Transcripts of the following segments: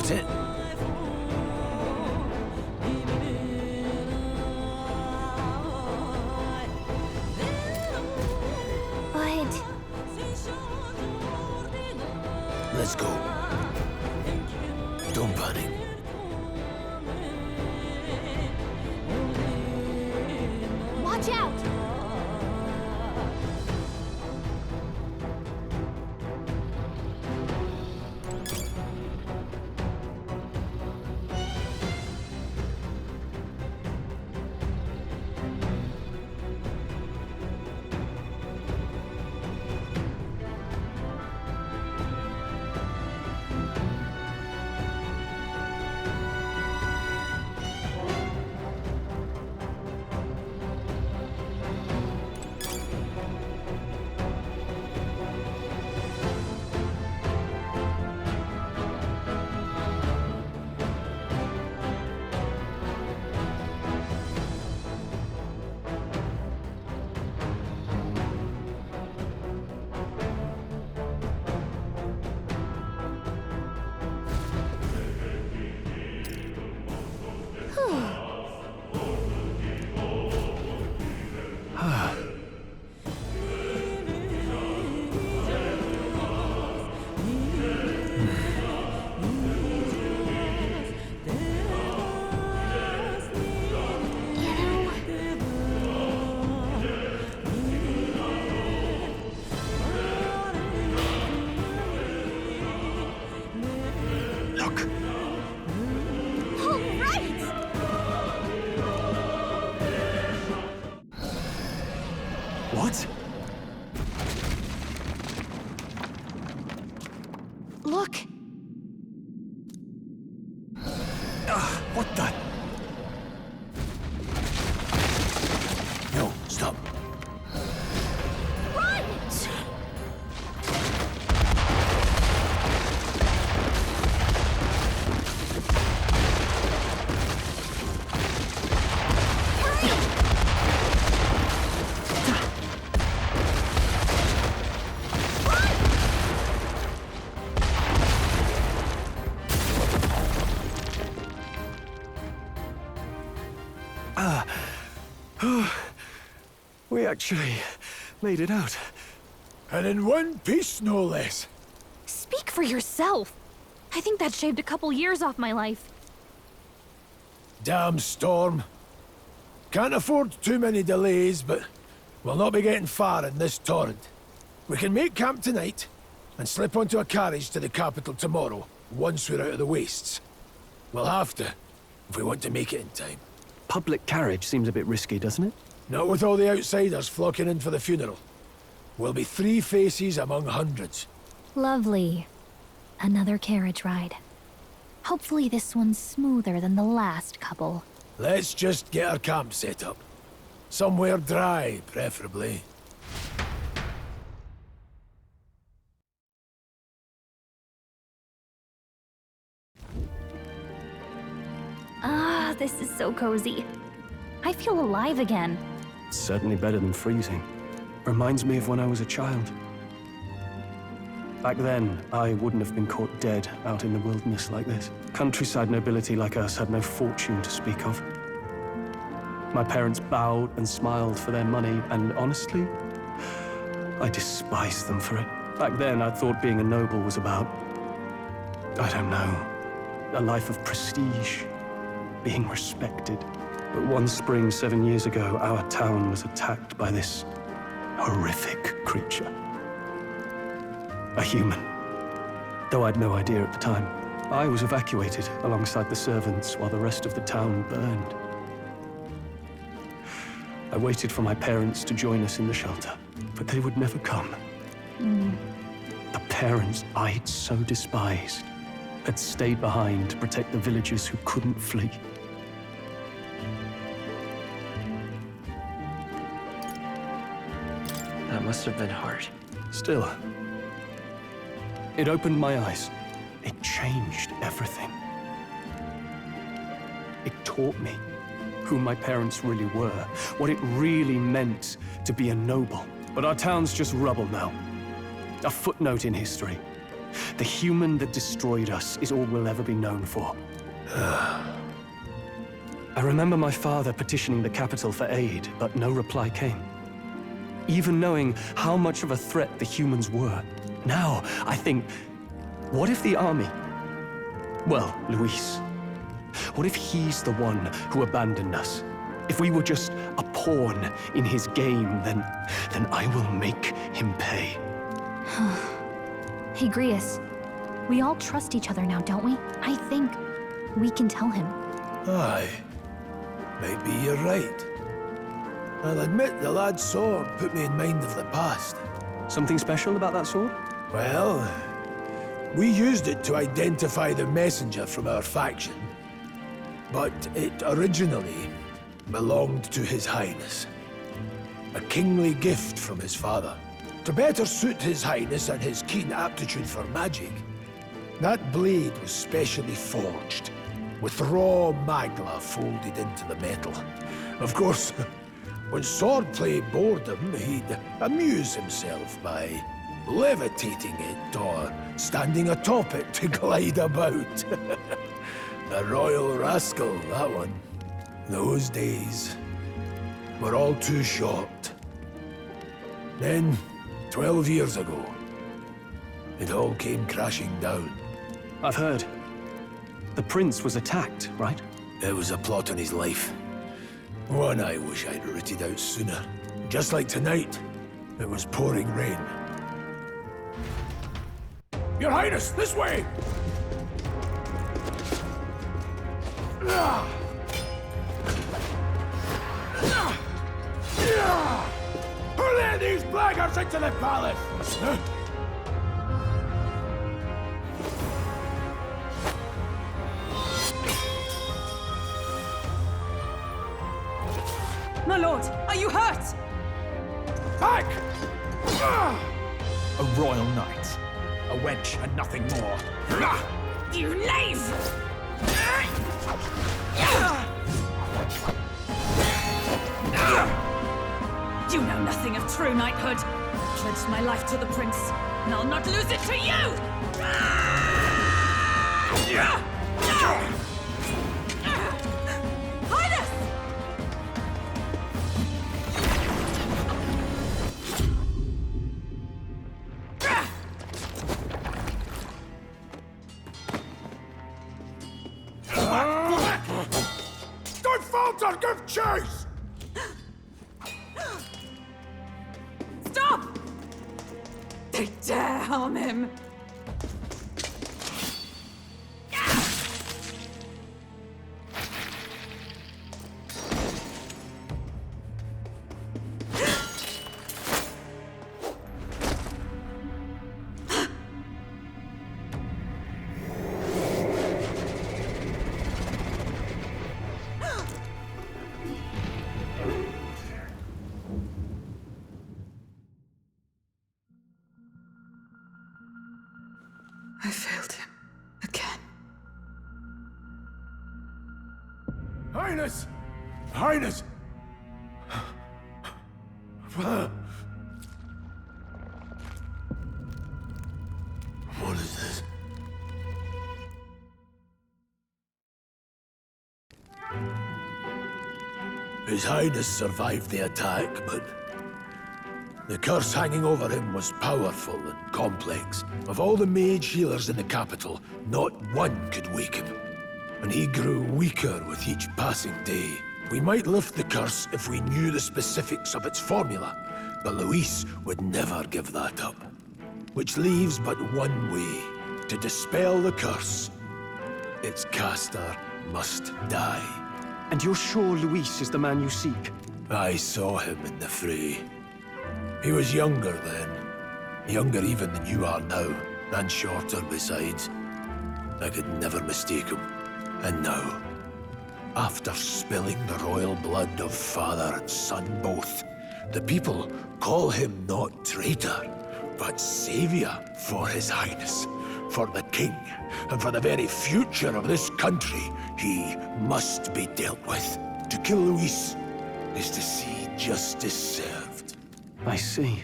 Got it. But... Let's go. Don't panic. Watch out! What? Look! What the? No, stop. Run! We actually made it out. And in one piece, no less. Speak for yourself. I think that shaved a couple years off my life. Damn storm. Can't afford too many delays, but we'll not be getting far in this torrent. We can make camp tonight and slip onto a carriage to the capital tomorrow, once we're out of the wastes. We'll have to, if we want to make it in time. Public carriage seems a bit risky, doesn't it? Not with all the outsiders flocking in for the funeral. We'll be 3 faces among hundreds. Lovely. Another carriage ride. Hopefully this one's smoother than the last couple. Let's just get our camp set up. Somewhere dry, preferably. Ah, this is so cozy. I feel alive again. It's certainly better than freezing. Reminds me of when I was a child. Back then, I wouldn't have been caught dead out in the wilderness like this. Countryside nobility like us had no fortune to speak of. My parents bowed and smiled for their money, and honestly, I despised them for it. Back then, I thought being a noble was about, I don't know, a life of prestige, being respected. But one spring 7 years ago, our town was attacked by this horrific creature. A human. Though I'd no idea at the time. I was evacuated alongside the servants while the rest of the town burned. I waited for my parents to join us in the shelter, but they would never come. The parents I'd so despised had stayed behind to protect the villagers who couldn't flee. That must have been hard. Still, it opened my eyes. It changed everything. It taught me who my parents really were, what it really meant to be a noble. But our town's just rubble now. A footnote in history. The human that destroyed us is all we'll ever be known for. I remember my father petitioning the capital for aid, but no reply came. Even knowing how much of a threat the humans were. Now, I think, what if the army... Well, Luis. What if he's the one who abandoned us? If we were just a pawn in his game, then I will make him pay. Hey, Grius. We all trust each other now, don't we? I think we can tell him. Aye. Maybe you're right. I'll admit the lad's sword put me in mind of the past. Something special about that sword? Well, we used it to identify the messenger from our faction. But it originally belonged to His Highness. A kingly gift from his father. To better suit His Highness and his keen aptitude for magic, that blade was specially forged, with raw magla folded into the metal. Of course, when swordplay bored him, he'd amuse himself by levitating it or standing atop it to glide about. A royal rascal, that one. Those days were all too short. Then, 12 years ago, it all came crashing down. I've heard. The prince was attacked, right? It was a plot on his life. One I wish I'd rooted out sooner. Just like tonight, it was pouring rain. Your Highness, this way! Hurley these blackguards into the palace! My lord, are you hurt? Back! A royal knight. A wench and nothing more. You knave! You know nothing of true knighthood. I pledged my life to the prince, and I'll not lose it to you! Highness! Don't falter! Give chase! Stop! They dare harm him! I failed him. Again. Highness! Highness! What is this? His Highness survived the attack, but the curse hanging over him was powerful and complex. Of all the mage healers in the capital, not one could wake him. And he grew weaker with each passing day. We might lift the curse if we knew the specifics of its formula, but Luis would never give that up. Which leaves but one way to dispel the curse. Its caster must die. And you're sure Luis is the man you seek? I saw him in the fray. He was younger then. Younger even than you are now, and shorter besides. I could never mistake him. And now, after spilling the royal blood of father and son both, the people call him not traitor, but savior for His Highness, for the king, and for the very future of this country. He must be dealt with. To kill Luis is to see justice served. I see.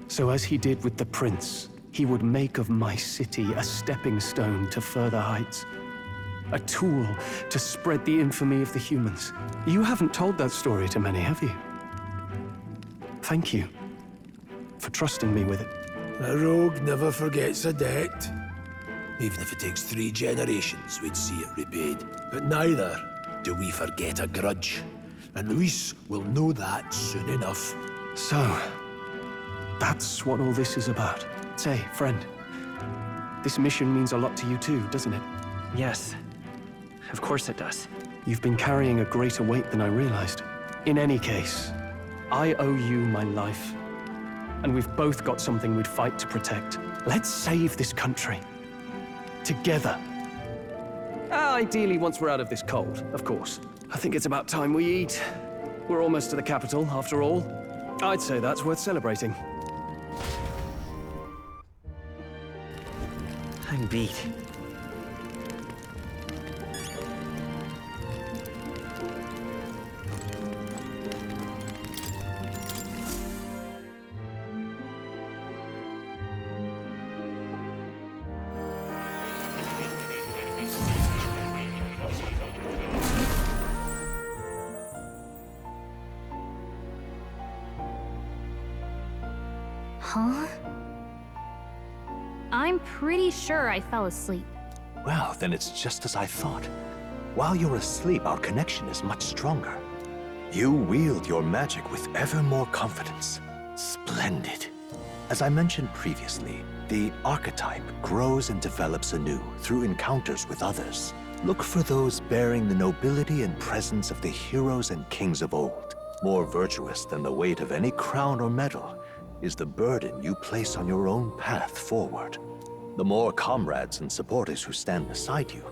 So as he did with the prince, He would make of my city a stepping stone to further heights. A tool to spread the infamy of the humans. You haven't told that story to many, have you? Thank you for trusting me with it. A rogue never forgets a debt. Even if it takes 3 generations, we'd see it repaid. But neither do we forget a grudge. And Luis will know that soon enough. So, that's what all this is about. Say, friend, this mission means a lot to you too, doesn't it? Yes, of course it does. You've been carrying a greater weight than I realized. In any case, I owe you my life. And we've both got something we'd fight to protect. Let's save this country. Together. Ideally, once we're out of this cold, of course. I think it's about time we eat. We're almost to the capital, after all. I'd say that's worth celebrating. I'm beat. Huh? I'm pretty sure I fell asleep. Well, then it's just as I thought. While you're asleep, our connection is much stronger. You wield your magic with ever more confidence. Splendid. As I mentioned previously, the archetype grows and develops anew through encounters with others. Look for those bearing the nobility and presence of the heroes and kings of old. More virtuous than the weight of any crown or medal is the burden you place on your own path forward. The more comrades and supporters who stand beside you,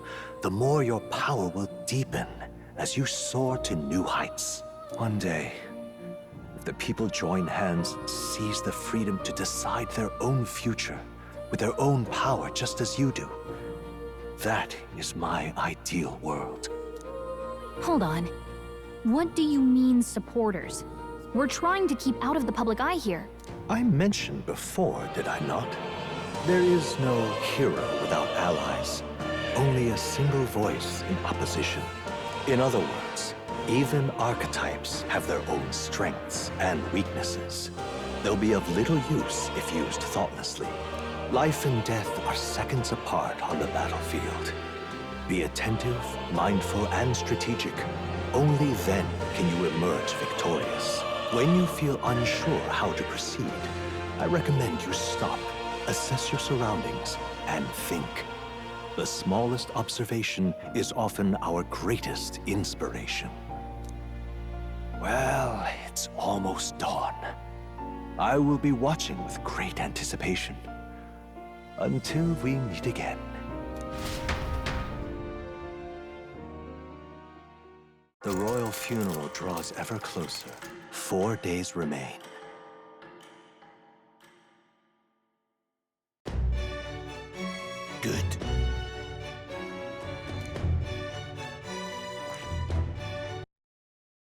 the more your power will deepen as you soar to new heights. One day, if the people join hands and seize the freedom to decide their own future with their own power just as you do, that is my ideal world. Hold on. What do you mean, supporters? We're trying to keep out of the public eye here. I mentioned before, did I not? There is no hero without allies, only a single voice in opposition. In other words, even archetypes have their own strengths and weaknesses. They'll be of little use if used thoughtlessly. Life and death are seconds apart on the battlefield. Be attentive, mindful, and strategic. Only then can you emerge victorious. When you feel unsure how to proceed, I recommend you stop, assess your surroundings, and think. The smallest observation is often our greatest inspiration. Well, it's almost dawn. I will be watching with great anticipation. Until we meet again. The royal funeral draws ever closer. 4 days remain. Good.